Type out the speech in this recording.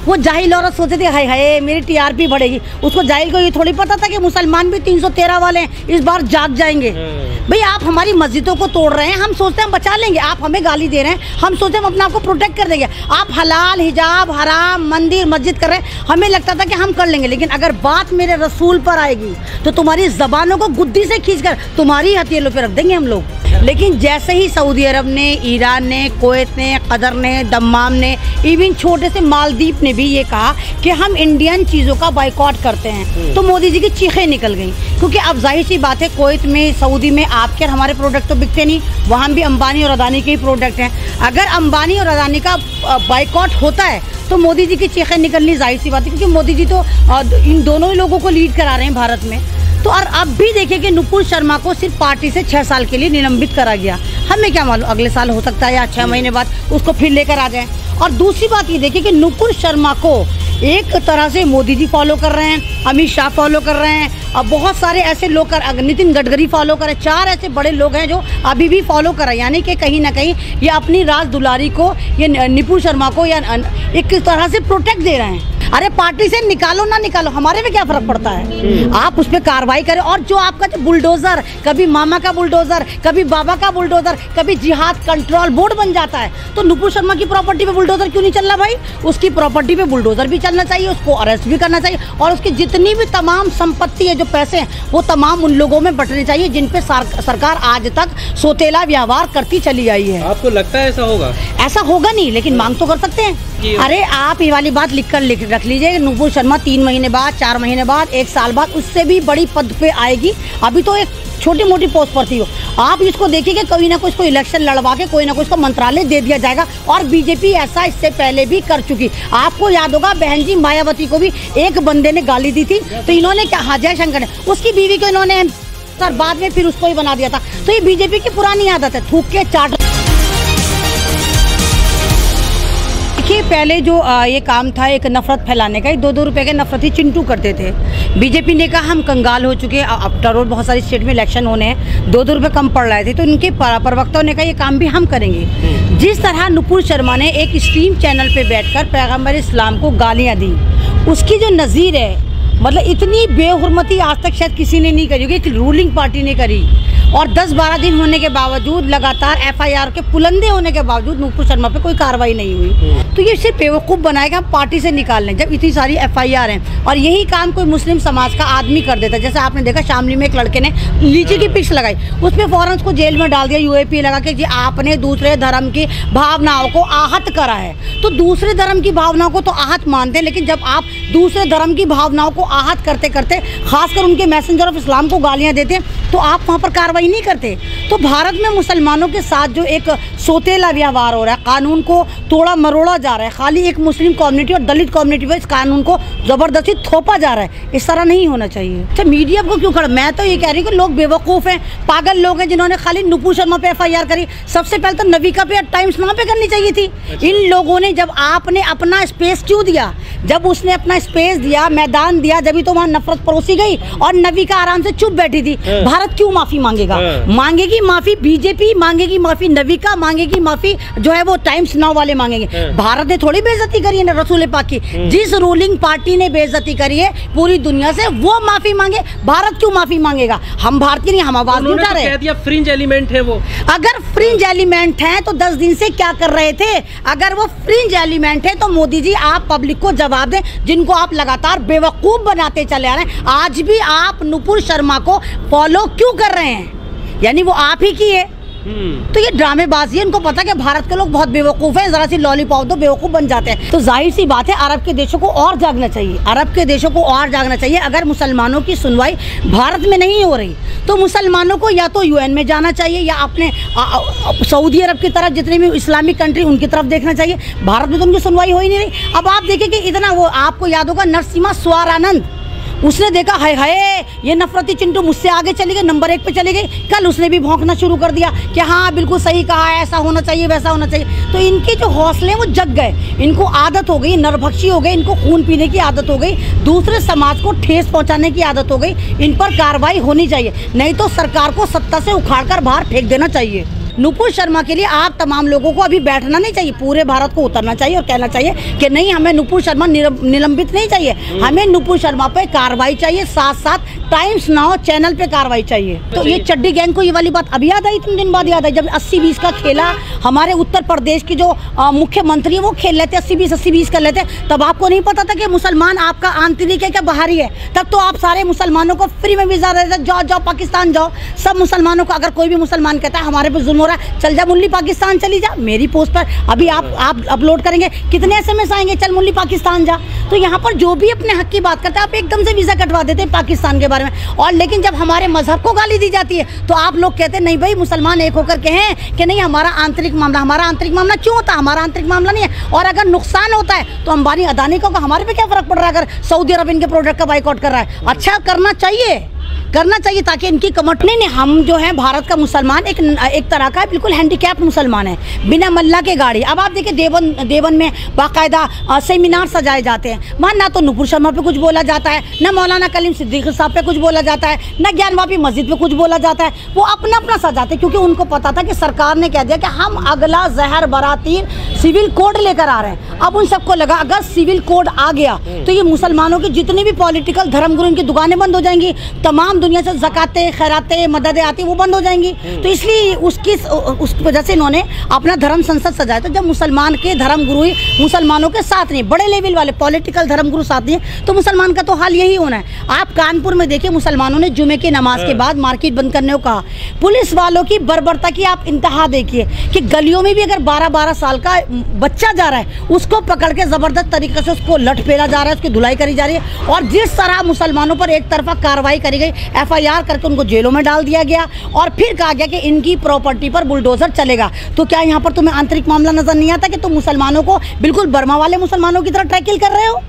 वो जाहिल औरत सोचती थी हाय हाय मेरी टीआरपी बढ़ेगी। उसको जाहिल को ये थोड़ी पता था कि मुसलमान भी 313 वाले हैं, इस बार जाग जाएंगे। भाई आप हमारी मस्जिदों को तोड़ रहे हैं, हम सोचते हैं हम बचा लेंगे, आप हमें गाली दे रहे हैं, हम सोचते हैं हम अपने आप को प्रोटेक्ट कर देंगे। आप हलाल हिजाब हराम मंदिर मस्जिद कर रहे हैं, हमें लगता था कि हम कर लेंगे, लेकिन अगर बात मेरे रसूल पर आएगी तो तुम्हारी जबानों को गुद्दी से खींचकर तुम्हारी हथेलियों पे रख देंगे हम लोग। लेकिन जैसे ही सऊदी अरब ने, ईरान ने, कुवैत ने, कतर ने, दम्माम ने, इवन छोटे से मालदीव ने भी ये कहा कि हम इंडियन चीज़ों का बाइकॉट करते हैं, तो मोदी जी की चीखें निकल गई। क्योंकि अब जाहिर सी बात है कुवैत में, सऊदी में आपके और हमारे प्रोडक्ट तो बिकते नहीं, वहाँ भी अंबानी और अदानी के ही प्रोडक्ट हैं। अगर अंबानी और अदानी का बाइकॉट होता है तो मोदी जी की चीखें निकलनी जाहिर सी बात है, क्योंकि मोदी जी तो इन दोनों ही लोगों को लीड करा रहे हैं भारत में। तो और अब भी देखिए कि नुपुर शर्मा को सिर्फ पार्टी से 6 साल के लिए निलंबित करा गया। हमें क्या मालूम अगले साल हो सकता है या 6 महीने बाद उसको फिर लेकर आ जाए। और दूसरी बात ये देखिए कि नुपुर शर्मा को एक तरह से मोदी जी फॉलो कर रहे हैं, अमित शाह फॉलो कर रहे हैं, अब बहुत सारे ऐसे लोग नितिन गडकरी फॉलो कर रहे हैं, 4 ऐसे बड़े लोग हैं जो अभी भी फॉलो कर रहे हैं। यानी कि कहीं ना कहीं ये अपनी राज दुलारी को, ये नुपुर शर्मा को या एक तरह से प्रोटेक्ट दे रहे हैं। अरे पार्टी से निकालो ना निकालो, हमारे में क्या फर्क पड़ता है, आप उस पर कार्रवाई करें। और जो आपका जो बुलडोजर, कभी मामा का बुलडोजर, कभी बाबा का बुलडोजर, कभी जिहाद कंट्रोल बोर्ड बन जाता है, तो नुपुर शर्मा की प्रॉपर्टी पे बुलडोजर क्यों नहीं चल रहा भाई? उसकी प्रॉपर्टी पे बुलडोजर भी चलना चाहिए, उसको अरेस्ट भी करना चाहिए, और उसकी जितनी भी तमाम संपत्ति है, जो पैसे हैं, वो तमाम उन लोगों में बंटने चाहिए जिन पे सरकार आज तक सोतेला व्यवहार करती चली आई है। आपको लगता है ऐसा होगा? ऐसा होगा नहीं, लेकिन मांग तो कर सकते हैं। अरे आप ये वाली बात लिख रख लीजिए, नुपुर शर्मा 3 महीने बाद, 4 महीने बाद, 1 साल बाद उससे भी बड़ी पद पे आएगी। अभी तो एक छोटी मोटी पोस्ट पर थी वो। आप इसको देखिए कि कोई ना कोई इसको इलेक्शन लड़वा के कोई ना कोई इसको मंत्रालय दे दिया जाएगा। और बीजेपी ऐसा इससे पहले भी कर चुकी। आपको याद होगा बहन जी मायावती को भी एक बंदे ने गाली दी थी, तो इन्होंने क्या, हाँ जयशंकर ने, उसकी बीवी को इन्होंने सर बाद में फिर उसको ही बना दिया था। तो ये बीजेपी की पुरानी आदत है, थूक के चाट। देखिए पहले जो ये काम था एक नफरत फैलाने का, 2-2 रुपए के नफरती चिंटू करते थे। बीजेपी ने कहा हम कंगाल हो चुके हैं, आफ्टर ऑल बहुत सारी स्टेट में इलेक्शन होने हैं, 2-2 रुपए कम पड़ रहे थे, तो इनके प्रवक्ताओं ने कहा ये काम भी हम करेंगे। जिस तरह नुपुर शर्मा ने एक स्ट्रीम चैनल पे बैठकर पैगम्बर इस्लाम को गालियाँ दी, उसकी जो नज़ीर है, मतलब इतनी बेहुरमती आज तक शायद किसी ने नहीं करी होगी, एक रूलिंग पार्टी ने करी। और 10-12 दिन होने के बावजूद, लगातार FIR के पुलंदे होने के बावजूद नुपुर शर्मा पे कोई कार्रवाई नहीं हुई। तो ये सिर्फ बेवकूफ़ बनाएगा हम पार्टी से निकाल लें, जब इतनी सारी FIR हैं। और यही काम कोई मुस्लिम समाज का आदमी कर देता है। जैसे आपने देखा शामली में एक लड़के ने लीची की पिक्स लगाई, उसमें फ़ौरन उसको जेल में डाल दिया, UAP लगा के, जी आपने दूसरे धर्म की भावनाओं को आहत करा है। तो दूसरे धर्म की भावनाओं को तो आहत मानते हैं, लेकिन जब आप दूसरे धर्म की भावनाओं को आहत करते करते खासकर उनके मैसेंजर ऑफ इस्लाम को गालियाँ देते हैं, तो आप वहाँ पर कार्रवाई नहीं करते। तो भारत में मुसलमानों के साथ जो एक सोतेला व्यवहार हो रहा है, कानून को तोड़ा मरोड़ा जा रहा है, खाली एक मुस्लिम कम्युनिटी और दलित कम्युनिटी पर इस कानून को ज़बरदस्ती थोपा जा रहा है, इस तरह नहीं होना चाहिए। अच्छा मीडिया को क्यों खड़ा, मैं तो ये कह रही हूँ कि लोग बेवकूफ़ हैं, पागल लोग हैं, जिन्होंने खाली नुपुर शर्मा पे FIR करी। सबसे पहले तो नविका पे, टाइम्स नाउ पे करनी चाहिए थी। इन लोगों ने, जब आपने अपना स्पेस क्यों दिया, जब उसने अपना स्पेस दिया, मैदान दिया, जब तो वहाँ नफरत परोसी गई और नविका आराम से चुप बैठी थी। भारत क्यों माफी मांगेगा? मांगेगी माफी बीजेपी, मांगेगी माफी नविका, मांगेगी माफी जो है वो टाइम्स नाउ वाले मांगेंगे। भारत ने थोड़ी बेइज्जती करी है रसूल पाक की। जिस रूलिंग पार्टी ने बेइज्जती करी है पूरी दुनिया से, वो माफी मांगे, भारत क्यों माफी मांगेगा? हम भारतीय नहीं, हम आवाज उठा रहे हैं। फ्रिंज एलिमेंट है वो। अगर फ्रिंज एलिमेंट है तो 10 दिन से क्या कर रहे थे? अगर वो फ्रिंज एलिमेंट है तो मोदी जी आप पब्लिक को जवाब दें, जिनको आप लगातार बेवकूफ बनाते चले आ रहे हैं। आज भी आप नुपुर शर्मा को फॉलो क्यों कर रहे हैं? यानी वो आप ही की है। तो ये ड्रामेबाजी है। इनको पता है कि भारत के लोग बहुत बेवकूफ़ हैं, ज़रा सी लॉलीपॉप दो बेवकूफ़ बन जाते हैं। तो जाहिर सी बात है अरब के देशों को और जागना चाहिए, अरब के देशों को और जागना चाहिए। अगर मुसलमानों की सुनवाई भारत में नहीं हो रही तो मुसलमानों को या तो UN में जाना चाहिए या अपने सऊदी अरब की तरफ, जितने भी इस्लामिक कंट्री उनकी तरफ देखना चाहिए। भारत में तो उनकी सुनवाई हो ही नहीं रही। अब आप देखिए कि इतना, वो आपको याद होगा नरसिम्हा स्वारानंद, उसने देखा हाय हाय ये नफरती चिंटू मुझसे आगे चली गई, नंबर 1 पे चली गई। कल उसने भी भौंकना शुरू कर दिया कि हाँ बिल्कुल सही कहा है, ऐसा होना चाहिए वैसा होना चाहिए। तो इनके जो हौसले हैं वो जग गए, इनको आदत हो गई, नरभक्षी हो गए, इनको खून पीने की आदत हो गई, दूसरे समाज को ठेस पहुंचाने की आदत हो गई। इन पर कार्रवाई होनी चाहिए, नहीं तो सरकार को सत्ता से उखाड़ कर बाहर फेंक देना चाहिए। नुपुर शर्मा के लिए आप तमाम लोगों को अभी बैठना नहीं चाहिए, पूरे भारत को उतरना चाहिए और कहना चाहिए कि नहीं, हमें नुपुर शर्मा निलंबित नहीं चाहिए, हमें नुपुर शर्मा पे कार्रवाई चाहिए, साथ साथ टाइम्स नाउ चैनल पे कार्रवाई चाहिए। तो ये चड्डी गैंग को ये वाली बात अभी याद आई, 3 दिन बाद याद आई, जब 80-20 का खेला हमारे उत्तर प्रदेश की जो मुख्यमंत्री वो खेल लेते 80-20 कर लेते, तब आपको नहीं पता था कि मुसलमान आपका आंतरिक है क्या बाहरी है? तब तो आप सारे मुसलमानों को फ्री में वीजा देते, जाओ जाओ पाकिस्तान जाओ। सब मुसलमानों को, अगर कोई भी मुसलमान कहता है हमारे पे जुल्म हो रहा है, चल जा मुल्ली पाकिस्तान चली जा। मेरी पोस्ट पर अभी आप अपलोड करेंगे, कितने SMS आएंगे, चल मुल्ली पाकिस्तान जा। तो यहाँ पर जो भी अपने हक की बात करता है, आप एकदम से वीजा कटवा देते हैं पाकिस्तान के बारे में। और लेकिन जब हमारे मजहब को गाली दी जाती है तो आप लोग कहते हैं नहीं भाई, मुसलमान एक होकर कहें कि नहीं हमारा आंतरिक मामला क्यों होता है? हमारा आंतरिक मामला नहीं है। और अगर नुकसान होता है तो अंबानी अदानी को हमारे पे क्या फर्क पड़ रहा है अगर सऊदी अरब इनके प्रोडक्ट का बाइकआउट कर रहा है? अच्छा करना चाहिए ताकि इनकी कमट नहीं। हम जो है भारत का मुसलमान एक तरह का बिल्कुल हैंडीकैप्ड मुसलमान है, बिना मल्ला के गाड़ी। अब आप देखिए देवन में बाकायदा सेमिनार सजाए जाते हैं, वहाँ ना तो नुपुर शर्मा पे कुछ बोला जाता है, ना मौलाना कलीम सिद्दीकी साहब पे कुछ बोला जाता है, ना ज्ञानवापी मस्जिद पे कुछ बोला जाता है। वो अपना सजाते हैं क्योंकि उनको पता था कि सरकार ने कह दिया कि हम अगला जहर बरातीर सिविल कोड लेकर आ रहे हैं। अब उन सबको लगा अगर सिविल कोड आ गया तो ये मुसलमानों की जितनी भी पॉलिटिकल धर्मगुरु इनकी दुकानें बंद हो जाएंगी, तमाम दुनिया से ज़कातें खैरातें मददें आती वो बंद हो जाएंगी। तो इसलिए उस वजह से इन्होंने अपना धर्म संसद सजाया। तो जब मुसलमान के धर्मगुरु ही मुसलमानों के साथ नहीं, बड़े लेवल वाले पॉलिटिकल धर्मगुरु साथ नहीं है, तो मुसलमान का तो हाल यही होना है। आप कानपुर में देखिए, मुसलमानों ने जुमे की नमाज के बाद मार्केट बंद करने को कहा। पुलिस वालों की बर्बरता की आप इंतहा देखिए कि गलियों में भी अगर 12-12 साल का बच्चा जा रहा है उसको पकड़ के ज़बरदस्त तरीके से उसको लटपेला जा रहा है, उसकी धुलाई करी जा रही है। और जिस तरह मुसलमानों पर एक तरफा कार्रवाई करी गई, FIR करके उनको जेलों में डाल दिया गया और फिर कहा गया कि इनकी प्रॉपर्टी पर बुलडोजर चलेगा। तो क्या यहाँ पर तुम्हें आंतरिक मामला नजर नहीं आता कि तुम मुसलमानों को बिल्कुल बर्मा वाले मुसलमानों की तरह टैकल कर रहे हो?